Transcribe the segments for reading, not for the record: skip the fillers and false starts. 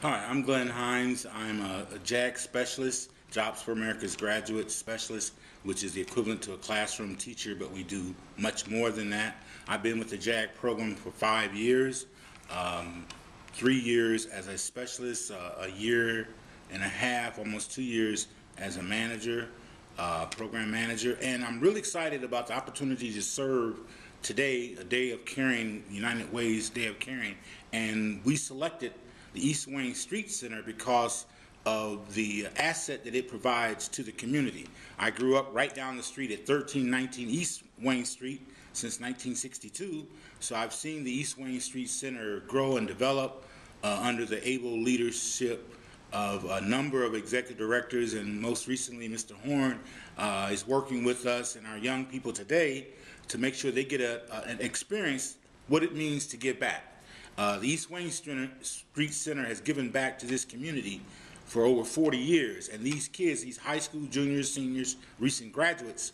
Hi, I'm Glenn Hines. I'm a JAG specialist, Jobs for America's Graduate Specialist, which is the equivalent to a classroom teacher, but we do much more than that. I've been with the JAG program for 5 years, 3 years as a specialist, a year and a half, almost 2 years as a manager, program manager, and I'm really excited about the opportunity to serve today, a day of caring, United Way's Day of Caring, and we selected the East Wayne Street Center because of the asset that it provides to the community. I grew up right down the street at 1319 East Wayne Street since 1962, so I've seen the East Wayne Street Center grow and develop under the able leadership of a number of executive directors, and most recently Mr. Horn is working with us and our young people today to make sure they get an experience what it means to give back. The East Wayne Street Center has given back to this community for over 40 years, and these kids, these high school juniors, seniors, recent graduates,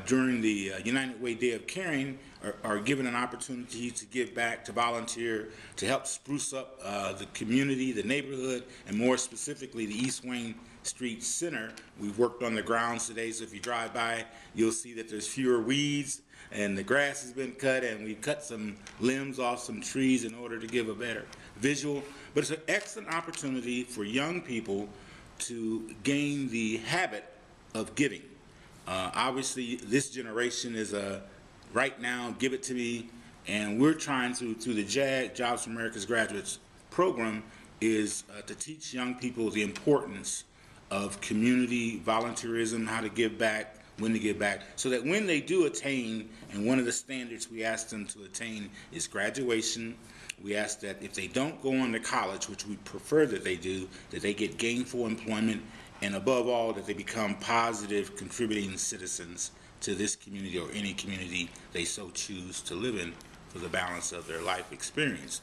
during the United Way Day of Caring are given an opportunity to give back, to volunteer, to help spruce up the community, the neighborhood, and more specifically the East Wayne Street Center. We've worked on the grounds today, so if you drive by, you'll see that there's fewer weeds and the grass has been cut, and we've cut some limbs off some trees in order to give a better visual. But it's an excellent opportunity for young people to gain the habit of giving. Obviously, this generation is right now, give it to me, and we're trying to, through the JAG, Jobs for America's Graduates program, is to teach young people the importance of community volunteerism, how to give back, when to give back, so that when they do attain, and one of the standards we ask them to attain is graduation. We ask that if they don't go on to college, which we prefer that they do, that they get gainful employment, and above all, that they become positive, contributing citizens to this community or any community they so choose to live in for the balance of their life experience.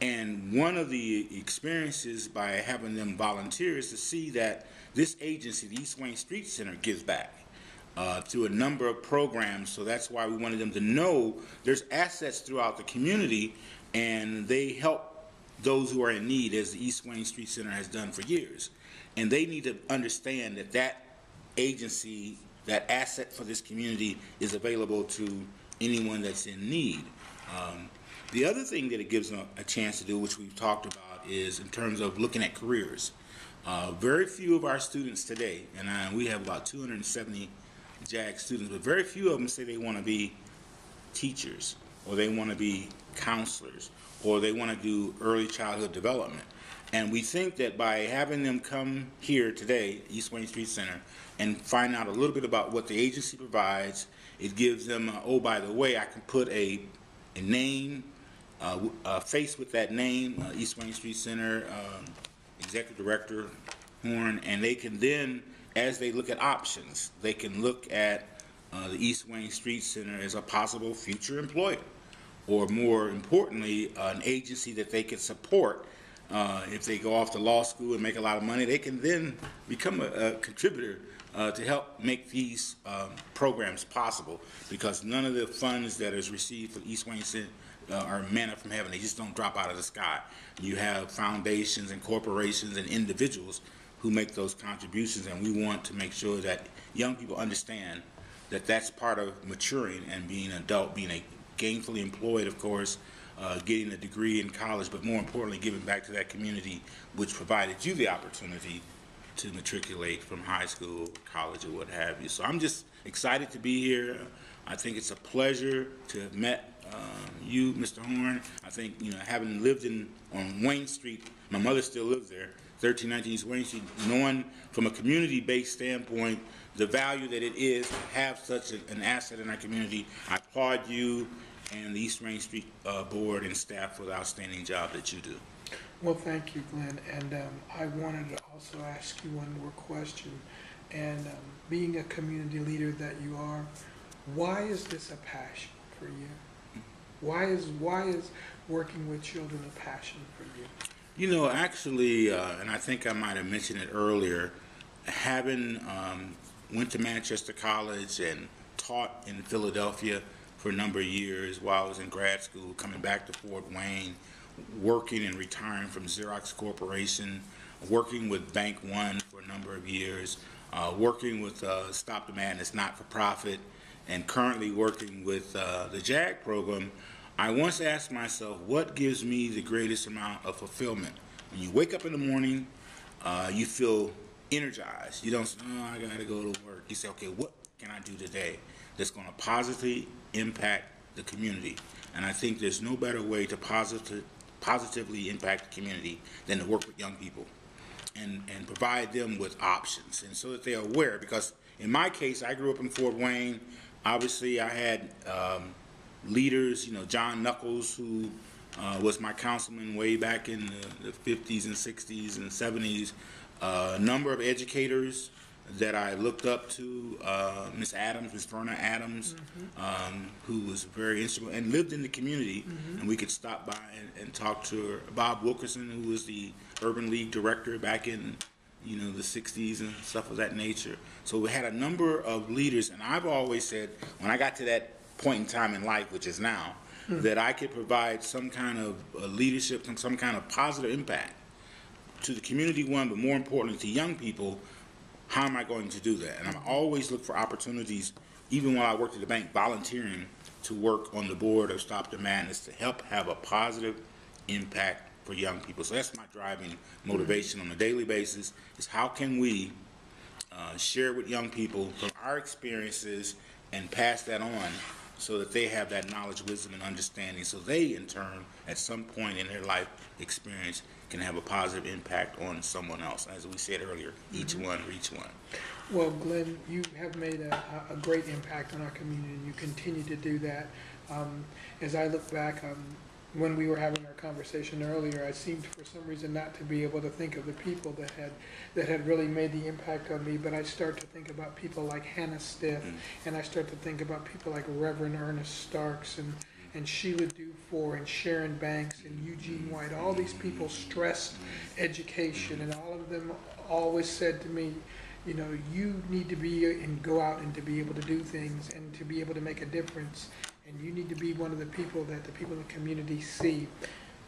And one of the experiences by having them volunteer is to see that this agency, the East Wayne Street Center, gives back through a number of programs. So that's why we wanted them to know there's assets throughout the community, and they help those who are in need, as the East Wayne Street Center has done for years. And they need to understand that that agency, that asset for this community, is available to anyone that's in need. The other thing that it gives them a chance to do, which we've talked about, is in terms of looking at careers. Very few of our students today, and we have about 270 JAG students, but very few of them say they want to be teachers, or they want to be counselors, or they want to do early childhood development. And we think that by having them come here today, East Wayne Street Center, and find out a little bit about what the agency provides, it gives them, oh, by the way, I can put a name, a face with that name, East Wayne Street Center, Executive Director Horn, and they can then, as they look at options, they can look at the East Wayne Street Center as a possible future employer, or more importantly, an agency that they could support. If they go off to law school and make a lot of money, they can then become a contributor to help make these programs possible, because none of the funds that is received for East Wayne Center are manna from heaven. They just don't drop out of the sky. You have foundations and corporations and individuals who make those contributions, and we want to make sure that young people understand that that's part of maturing and being an adult, being a gainfully employed, of course, getting a degree in college, but more importantly, giving back to that community which provided you the opportunity to matriculate from high school, college, or what have you. So I'm just excited to be here. I think it's a pleasure to have met you, Mr. Horn. I think, you know, having lived on Wayne Street, my mother still lives there, 1319 East Wayne Street, knowing from a community-based standpoint the value that it is to have such an asset in our community. I applaud you and the East Wayne Street Board and staff for the outstanding job that you do. Well, thank you, Glenn. And I wanted to also ask you one more question. And being a community leader that you are, why is this a passion for you? Why is working with children a passion for you? You know, actually, and I think I might have mentioned it earlier, having went to Manchester College and taught in Philadelphia for a number of years while I was in grad school, coming back to Fort Wayne, working and retiring from Xerox Corporation, working with Bank One for a number of years, working with Stop the Madness not-for-profit, and currently working with the JAG program, I once asked myself, what gives me the greatest amount of fulfillment? When you wake up in the morning, you feel energized. You don't say, oh, I gotta go to work. You say, okay, what can I do today that's gonna positively impact the community? And I think there's no better way to positively impact the community than to work with young people and provide them with options, and so that they're aware. Because in my case, I grew up in Fort Wayne. Obviously, I had leaders, you know, John Knuckles, who was my councilman way back in the 50s and 60s and 70s. A number of educators that I looked up to, Miss Adams, Miss Verna Adams, who was very instrumental and lived in the community, and we could stop by and talk to her. Bob Wilkerson, who was the Urban League director back in, you know, the 60s and stuff of that nature. So we had a number of leaders, and I've always said, when I got to that point in time in life, which is now, that I could provide some kind of leadership and some kind of positive impact to the community, one, but more importantly to young people. How am I going to do that? And I always look for opportunities, even while I worked at the bank, volunteering to work on the board of Stop the Madness to help have a positive impact for young people. So that's my driving motivation on a daily basis, is how can we share with young people from our experiences and pass that on so that they have that knowledge, wisdom, and understanding, so they, in turn, at some point in their life experience, can have a positive impact on someone else. As we said earlier, each one reach one. Well, Glenn, you have made a great impact on our community, and you continue to do that. As I look back, when we were having our conversation earlier, I seemed for some reason not to be able to think of the people that had really made the impact on me, but I start to think about people like Hannah Stiff, and I start to think about people like Reverend Ernest Starks and Sheila Dufour and Sharon Banks and Eugene White. All these people stressed education, and all of them always said to me, you know, you need to be and go out and to be able to do things and to be able to make a difference. And you need to be one of the people that the people in the community see.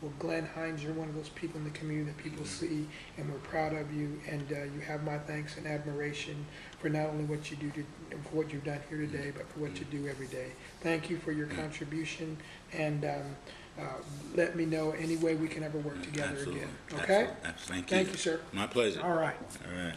Well, Glenn Hines, you're one of those people in the community that people see, and we're proud of you. And you have my thanks and admiration for not only what you do, for what you've done here today, but for what you do every day. Thank you for your contribution, and let me know any way we can ever work together again. Okay? Absolutely. Thank you. Thank you, sir. My pleasure. All right. All right.